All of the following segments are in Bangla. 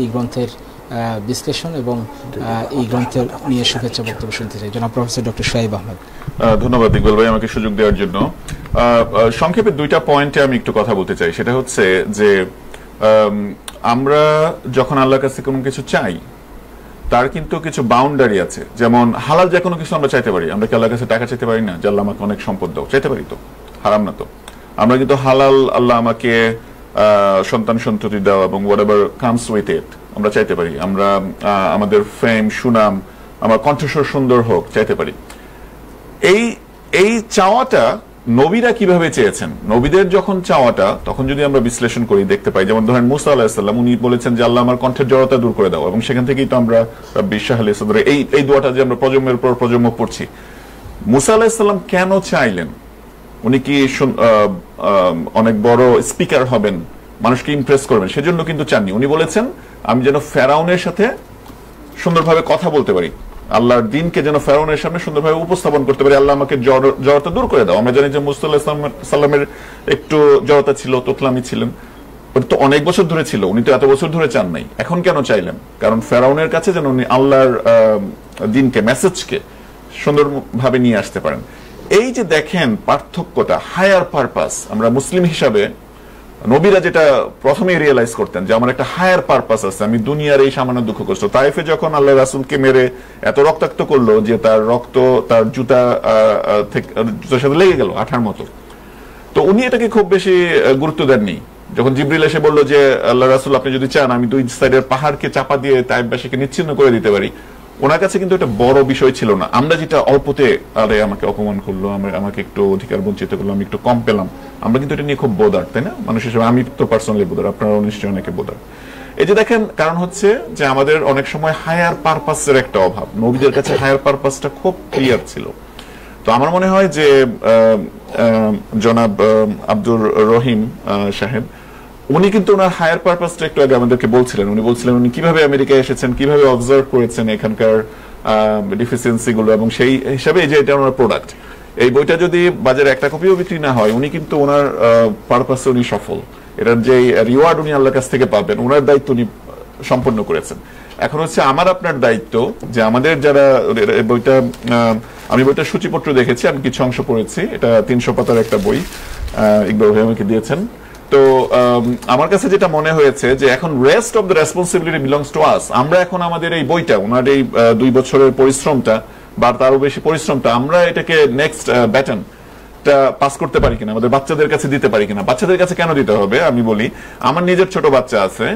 এই গ্রন্থের বিশ্লেষণ এবং এই গ্রন্থের নিয়ে শুভেচ্ছা বক্তব্য শুনতে চাই জনাব প্রফেসর ডক্টর সোহাইব আহমেদ। ধন্যবাদ ইকবাল ভাই আমাকে সুযোগ দেওয়ার জন্য। সংক্ষেপে দুইটা পয়েন্টে আমি একটু কথা বলতে চাই। সেটা হচ্ছে যে আমরা যখন আল্লাহর কাছে কোনো কিছু চাই তার কিন্তু কিছু বাউন্ডারি আছে। যেমন হালাল যে কোনো কিছু আমরা চাইতে পারি। আমরা কি আল্লাহর কাছে টাকা চাইতে পারি না যে আল্লাহ আমাকে অনেক সম্পদ দাও? চাইতে পারি তো, হারাম না তো। আমরা কিন্তু হালাল আল্লাহ আমাকে সন্তান সন্ততি দাও এবং হোয়াটএভার কামস উইথ ইট আমরা চাইতে পারি। আমরা আমাদের ফেম সুনাম আমার কণ্ঠস্বর সুন্দর হোক চাইতে পারি। এই চাওয়াটা নবীরা কিভাবে চেয়েছেন? নবীদের যখন চাওয়াটা তখন যদি আমরা বিশ্লেষণ করি দেখতে পাই, যেমন ধরেন মুসা আলাইহিস সালাম উনি বলেছেন যে আল্লাহ আমার কণ্ঠের জড়তা দূর করে দাও, এবং সেখান থেকেই তো আমরা বিশাহ আলাইহিস সালামের এই দোয়াটা যে আমরা প্রজন্মের পর প্রজন্ম পড়ছি। মুসা আলাইহিস সালাম কেন চাইলেন? উনি কি অনেক বড় স্পিকার হবেন, মানুষকে ইমপ্রেস করবেন সেজন্য কিন্তু চাননি। উনি বলেছেন আমি যেন ফেরাউনের সাথে সুন্দরভাবে কথা বলতে পারি, আল্লাহর দিনকে যেন ফেরাউনের সামনে সুন্দরভাবে উপস্থাপন করতে পারি, আল্লাহ আমাকে জড়তা দূর করে দাও। আমরা জানি যে মুসা আলাইহিস সালামের একটু জড়তা ছিল, তোতলামি ছিলেন, তো অনেক বছর ধরে ছিল, উনি তো এত বছর ধরে চান নাই। এখন কেন চাইলেন? কারণ ফেরাউনের কাছে যেন উনি আল্লাহর দিনকে মেসেজকে সুন্দরভাবে নিয়ে আসতে পারেন। এই যে দেখেন পার্থক্যটা, হায়ার পারপাস। আমরা মুসলিম হিসাবে নবীরা যেটা প্রথমেই রিয়েলাইজ করতেন যে আমার একটা হায়ার পারপাস আছে, আমি দুনিয়ার এই সামান্য দুঃখ কষ্ট। তাইফে যখন আল্লাহ রাসূলকে মেরে এত রক্তাক্ত করলো যে তার রক্ত তার জুতার সাথে লেগে গেল আঠার মতো, তো উনি এটাকে খুব বেশি গুরুত্ব দেননি। যখন জিবরিল এসে বললো যে আল্লাহ রাসূল আপনি যদি চান আমি দুই সাইডের পাহাড়কে চাপা দিয়ে তাইফবাসীকে নিচ্ছিন্ন করে দিতে পারি, ওনার কাছে কিন্তু এটা বড় বিষয় ছিল না। আমরা যেটা অল্পতে আরে আমাকে অপমান করলো, আমাকে একটু অধিকার বঞ্চিত করলো, আমি একটু কম পেলাম, আমরা কিন্তু এটা নিয়ে খুব বোদার, তাই না? মানুষ হিসেবে আমি তো পার্সোনালি বোদার, আপনারাও নিশ্চয়ই অনেকে বোদার। এই যে দেখেন, কারণ হচ্ছে যে আমাদের অনেক সময় হায়ার পারপাসের একটা অভাব। নবীদের কাছে হায়ার পারপাসটা খুব ক্লিয়ার ছিল। তো আমার মনে হয় যে জনাব আব্দুর রহিম সাহেব উনি কিন্তু ওনার হায়ার পারপাসটা একটু আগে আমাদেরকে বলছিলেন। উনি বলছিলেন উনি কিভাবে আমেরিকায় এসেছেন, কিভাবে অবজার্ভ করেছেন এখানকার ডিফিসিয়েন্সি গুলো, এবং সেই হিসাবে যে এটা ওনার প্রোডাক্ট। এই বইটা যদি বাজারে একটা কপিও বিক্রি না হয়, উনি কিন্তু ওনার পারপাসে উনি সফল। এটার যে রিওয়ার্ড উনি আল্লাহর কাছ থেকে পাবেন, ওনার দায়িত্ব উনি সম্পন্ন করেছেন। এখন হচ্ছে আমার আপনার দায়িত্ব যে আমাদের যারা বইটা, আমি বইটার সূচিপত্র দেখেছি, আমি কিছু অংশ পড়েছি। এটা 300 পাতার একটা বই, ইকবাল ভাই আমাকে দিয়েছেন। তো আমার কাছে যেটা মনে হয়েছে যে এখন rest of the responsibility belongs to us. আমরা এখন আমাদের এই বইটা, ওনার এই 2 বছরের পরিশ্রমটা বা তারও বেশি পরিশ্রমটা, আমরা এটাকে নেক্সট ব্যাটনটা পাস করতে পারি কিনা, আমাদের বাচ্চাদের কাছে দিতে পারি কিনা। বাচ্চাদের কাছে কেন দিতে হবে আমি বলি, আমার নিজের ছোট বাচ্চা আছে,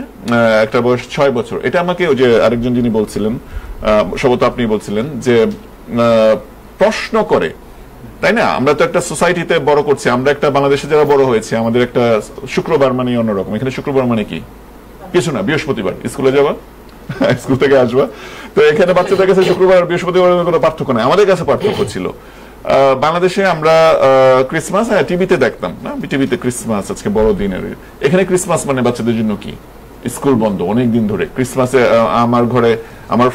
একটা বয়স 6 বছর। এটা আমাকে ওই যে আরেকজন যিনি বলছিলেন, সম্ভবত আপনি বলছিলেন যে প্রশ্ন করে, তাই না? আমরা তো একটা সোসাইটিতে বড় করছি, আমরা একটা বাংলাদেশে যারা বড় হয়েছে, আমাদের একটা শুক্রবার মানে অন্যরকম। এখানে শুক্রবার মানে কি? কিছু না, বৃহস্পতিবার স্কুলে যাবা, স্কুল থেকে আসবা। তো এখানে বাচ্চাদের কাছে শুক্রবার বৃহস্পতিবার কোনো পার্থক্য নাই, আমাদের কাছে পার্থক্য ছিল। বাংলাদেশে আমরা ক্রিসমাস টিভিতে দেখতাম না, টিভিতে ক্রিসমাস আজকে বড়দিনের। এখানে ক্রিসমাস মানে বাচ্চাদের জন্য কি? স্কুল বন্ধ অনেক দিন ধরে। ক্রিসমাসে আমার ঘরে, আমার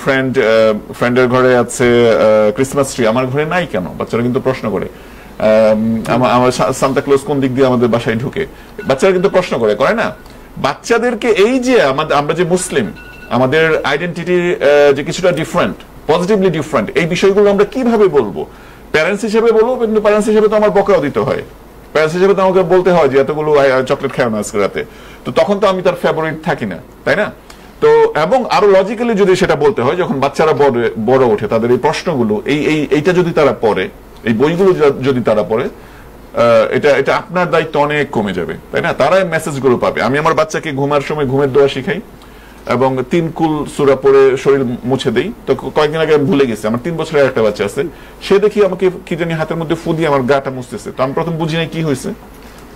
ফ্রেন্ডের ঘরে আছে ক্রিসমাস ট্রি, আমার ঘরে নাই কেন? বাচ্চারা কিন্তু প্রশ্ন করে। আমার সান্তা ক্লজ কোন দিক দিয়ে আমাদের বাসায় ঢুকে, বাচ্চারা কিন্তু প্রশ্ন করে না? বাচ্চাদেরকে এই যে আমরা যে মুসলিম, আমাদের আইডেন্টিটি যে কিছুটা ডিফারেন্ট, পজিটিভলি ডিফারেন্ট, এই বিষয়গুলো আমরা কিভাবে বলবো? প্যারেন্টস হিসেবে বলবো, কিন্তু প্যারেন্টস হিসেবে তো আমার বকাও দিতে হয়। প্যারেন্টস হিসেবে তো আমাকে বলতে হয় যে এতগুলো চকলেট খাও না আজকে রাতে। তো তখন তো আমি তার ফেভারিট থাকি না, তাই না? তো এবং আরো লজিক্যালি যদি সেটা বলতে হয়, যখন বাচ্চারা বড় ওঠে, তাদের এই প্রশ্নগুলো, এইটা যদি তারা পড়ে, এই বইগুলো যদি তারা পড়ে, এটা আপনার দায়িত্ব অনেক কমে যাবে, তাই না? তারা মেসেজগুলো পাবে। আমি আমার বাচ্চাকে ঘুমার সময় ঘুমের দোয়া শিখাই এবং 3 কুল সূরা পড়ে শরীর মুছে দেই। তো কয়েকদিন আগে ভুলে গেছি, আমার 3 বছরের একটা বাচ্চা আছে, সে দেখি আমাকে কি জানি হাতের মধ্যে ফু দিয়ে আমার গাটা মুছতেছে। তো আমি প্রথম বুঝি নাই কি হয়েছে,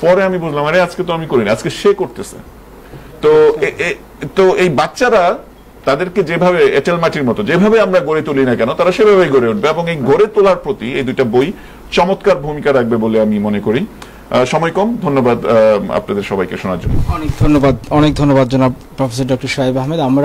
পরে আমি বুঝলাম আরে আজকে তো আমি করিনি, আজকে সে করতেছে। তো এই বাচ্চারা, তাদেরকে যেভাবে এঁটেল মাটির মতো যেভাবে আমরা গড়ে তুলি না কেন, তারা সেভাবেই গড়ে উঠবে। এবং এই গড়ে তোলার প্রতি এই 2টা বই চমৎকার ভূমিকা রাখবে বলে আমি মনে করি। সময় কম, ধন্যবাদ আপনাদের সবাইকে শোনার জন্য। অনেক ধন্যবাদ জনাব প্রফেসর ডক্টর সোহাইব আহমেদ। আমরা